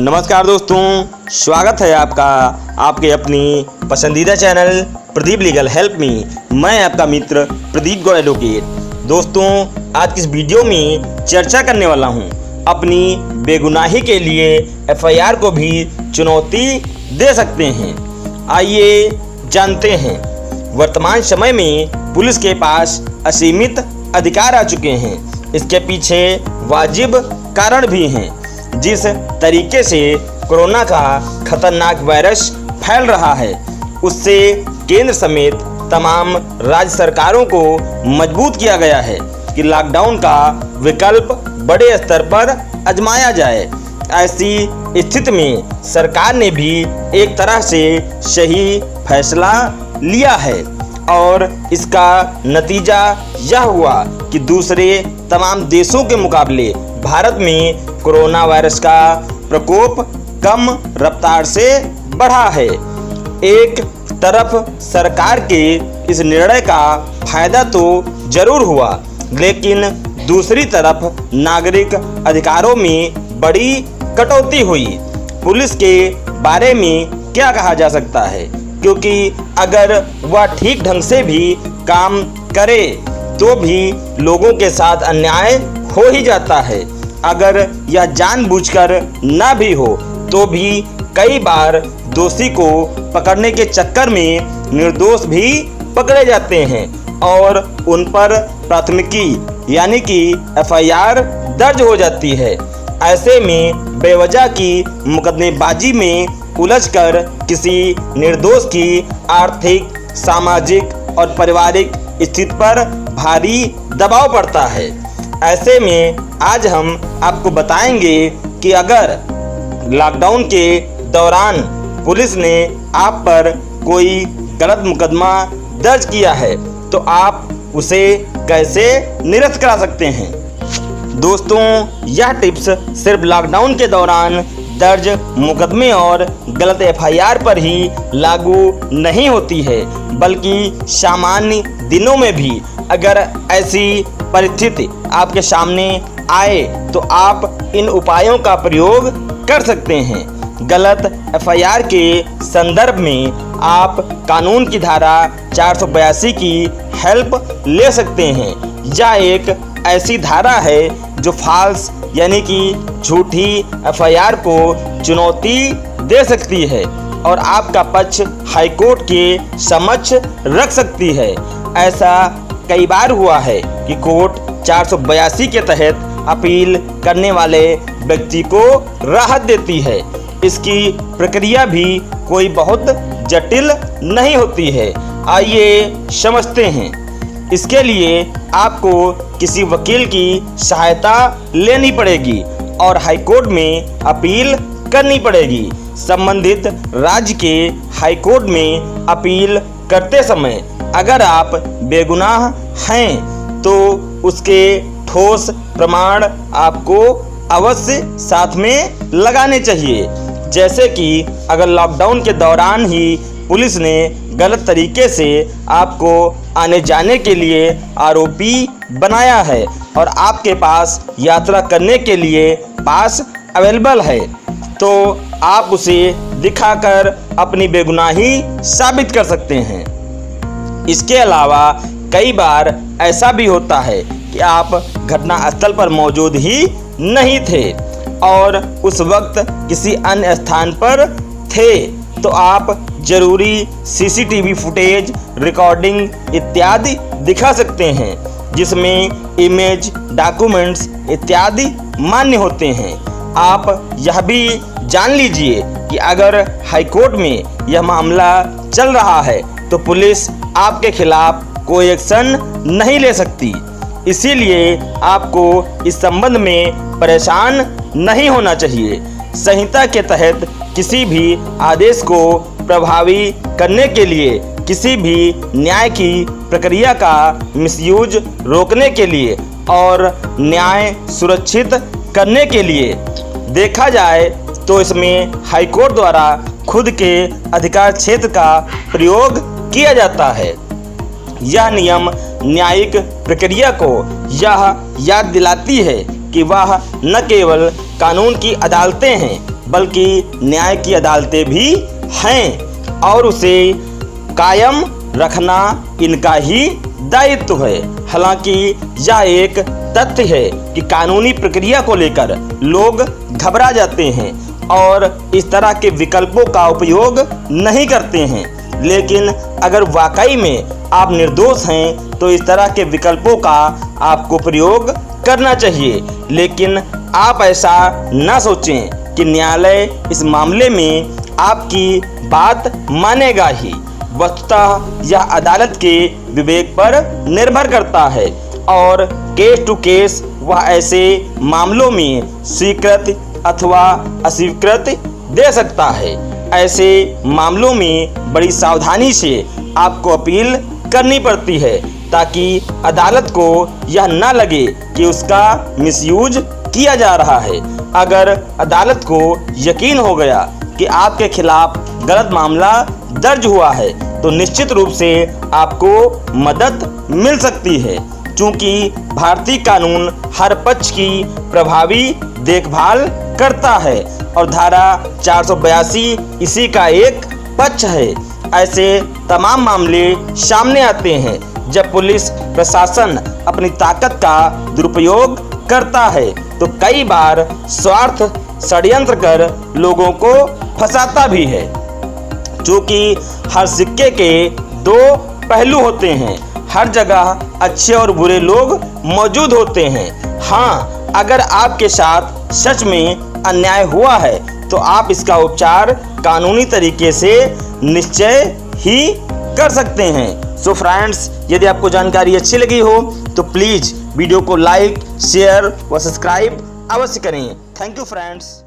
नमस्कार दोस्तों, स्वागत है आपका आपके अपनी पसंदीदा channel Pradeep legal help me. मैं आपका मित्र प्रदीप गौड़ एडवोकेट। दोस्तों, आज की इस वीडियो में चर्चा करने वाला हूं अपनी बेगुनाही के लिए एफआईआर को भी चुनौती दे सकते हैं। आइए जानते हैं। वर्तमान समय में पुलिस के पास असीमित अधिकार आ चुके हैं। इसके पीछे वाजिब कारण भी हैं। जिस तरीके से कोरोना का खतरनाक वायरस फैल रहा है, उससे केंद्र समेत तमाम राज्य सरकारों को मजबूत किया गया है कि लॉकडाउन का विकल्प बड़े स्तर पर आजमाया जाए। ऐसी स्थिति में सरकार ने भी एक तरह से सही फैसला लिया है और इसका नतीजा यह हुआ कि दूसरे तमाम देशों के मुकाबले भारत में कोरोना वायरस का प्रकोप कम रफ्तार से बढ़ा है। एक तरफ सरकार के इस निर्णय का फायदा तो जरूर हुआ, लेकिन दूसरी तरफ नागरिक अधिकारों में बड़ी कटौती हुई। पुलिस के बारे में क्या कहा जा सकता है, क्योंकि अगर वह ठीक ढंग से भी काम करे तो भी लोगों के साथ अन्याय हो ही जाता है। अगर यह जानबूझकर न भी हो तो भी कई बार दोषी को पकड़ने के चक्कर में निर्दोष भी पकड़े जाते हैं और उन पर प्राथमिकी यानी कि एफआईआर दर्ज हो जाती है। ऐसे में बेवजह की मुकदमेबाजी में उलझकर किसी निर्दोष की आर्थिक, सामाजिक और पारिवारिक स्थिति पर भारी दबाव पड़ता है। ऐसे में आज हम आपको बताएंगे कि अगर लॉकडाउन के दौरान पुलिस ने आप पर कोई गलत मुकदमा दर्ज किया है तो आप उसे कैसे निरस्त करा सकते हैं। दोस्तों, यह टिप्स सिर्फ लॉकडाउन के दौरान दर्ज मुकदमे और गलत एफआईआर पर ही लागू नहीं होती है, बल्कि सामान्य दिनों में भी अगर ऐसी परिस्थिति आपके सामने आए तो आप इन उपायों का प्रयोग कर सकते हैं। गलत एफआईआर के संदर्भ में आप कानून की धारा 482 की हेल्प ले सकते हैं। यह एक ऐसी धारा है जो फॉल्स यानी कि झूठी एफआईआर को चुनौती दे सकती है और आपका पक्ष हाईकोर्ट के समक्ष रख सकती है। ऐसा कई बार हुआ है कि कोर्ट 482 के तहत अपील करने वाले व्यक्ति को राहत देती है। इसकी प्रक्रिया भी कोई बहुत जटिल नहीं होती है। आइए समझते हैं। इसके लिए आपको किसी वकील की सहायता लेनी पड़ेगी और हाईकोर्ट में अपील करनी पड़ेगी। संबंधित राज्य के हाईकोर्ट में अपील करते समय अगर आप बेगुनाह हैं तो उसके ठोस प्रमाण आपको अवश्य साथ में लगाने चाहिए। जैसे कि अगर लॉकडाउन के दौरान ही पुलिस ने गलत तरीके से आपको आने जाने के लिए आरोपी बनाया है और आपके पास यात्रा करने के लिए पास अवेलेबल है, तो आप उसे दिखाकर अपनी बेगुनाही साबित कर सकते हैं। इसके अलावा कई बार ऐसा भी होता है कि आप घटनास्थल पर मौजूद ही नहीं थे और उस वक्त किसी अन्य स्थान पर थे, तो आप जरूरी सीसीटीवी फुटेज, रिकॉर्डिंग इत्यादि दिखा सकते हैं, जिसमें इमेज, डॉक्यूमेंट्स इत्यादि मान्य होते हैं। आप यह भी जान लीजिए कि अगर हाईकोर्ट में यह मामला चल रहा है तो पुलिस आपके खिलाफ कोई एक्शन नहीं ले सकती। इसीलिए आपको इस संबंध में परेशान नहीं होना चाहिए। संहिता के तहत किसी भी आदेश को प्रभावी करने के लिए, किसी भी न्याय की प्रक्रिया का मिसयूज रोकने के लिए और न्याय सुरक्षित करने के लिए देखा जाए तो इसमें हाईकोर्ट द्वारा खुद के अधिकार क्षेत्र का प्रयोग किया जाता है। यह नियम न्यायिक प्रक्रिया को यह याद दिलाती है कि वह न केवल कानून की अदालतें हैं बल्कि न्याय की अदालतें भी हैं और उसे कायम रखना इनका ही दायित्व है। हालांकि यह एक तथ्य है कि कानूनी प्रक्रिया को लेकर लोग घबरा जाते हैं और इस तरह के विकल्पों का उपयोग नहीं करते हैं, लेकिन अगर वाकई में आप निर्दोष हैं तो इस तरह के विकल्पों का आपको प्रयोग करना चाहिए। लेकिन आप ऐसा न सोचें कि न्यायालय इस मामले में आपकी बात मानेगा ही। वस्तुतः यह अदालत के विवेक पर निर्भर करता है और केस टू केस वह ऐसे मामलों में स्वीकृति अथवा अस्वीकृति दे सकता है। ऐसे मामलों में बड़ी सावधानी से आपको अपील करनी पड़ती है ताकि अदालत को यह न लगे कि उसका मिसयूज किया जा रहा है। अगर अदालत को यकीन हो गया कि आपके खिलाफ गलत मामला दर्ज हुआ है तो निश्चित रूप से आपको मदद मिल सकती है, क्योंकि भारतीय कानून हर पक्ष की प्रभावी देखभाल करता है और धारा 482 इसी का एक पक्ष है। ऐसे तमाम मामले सामने आते हैं जब पुलिस प्रशासन अपनी ताकत का दुरुपयोग करता है तो कई बार स्वार्थ षड्यंत्र कर लोगों को फंसाता भी है। क्योंकि हर सिक्के के दो पहलू होते हैं, हर जगह अच्छे और बुरे लोग मौजूद होते हैं। हाँ, अगर आपके साथ सच में अन्याय हुआ है तो आप इसका उपचार कानूनी तरीके से निश्चय ही कर सकते हैं। सो फ्रेंड्स, यदि आपको जानकारी अच्छी लगी हो तो प्लीज़ वीडियो को लाइक, शेयर व सब्सक्राइब अवश्य करें। Thank you friends.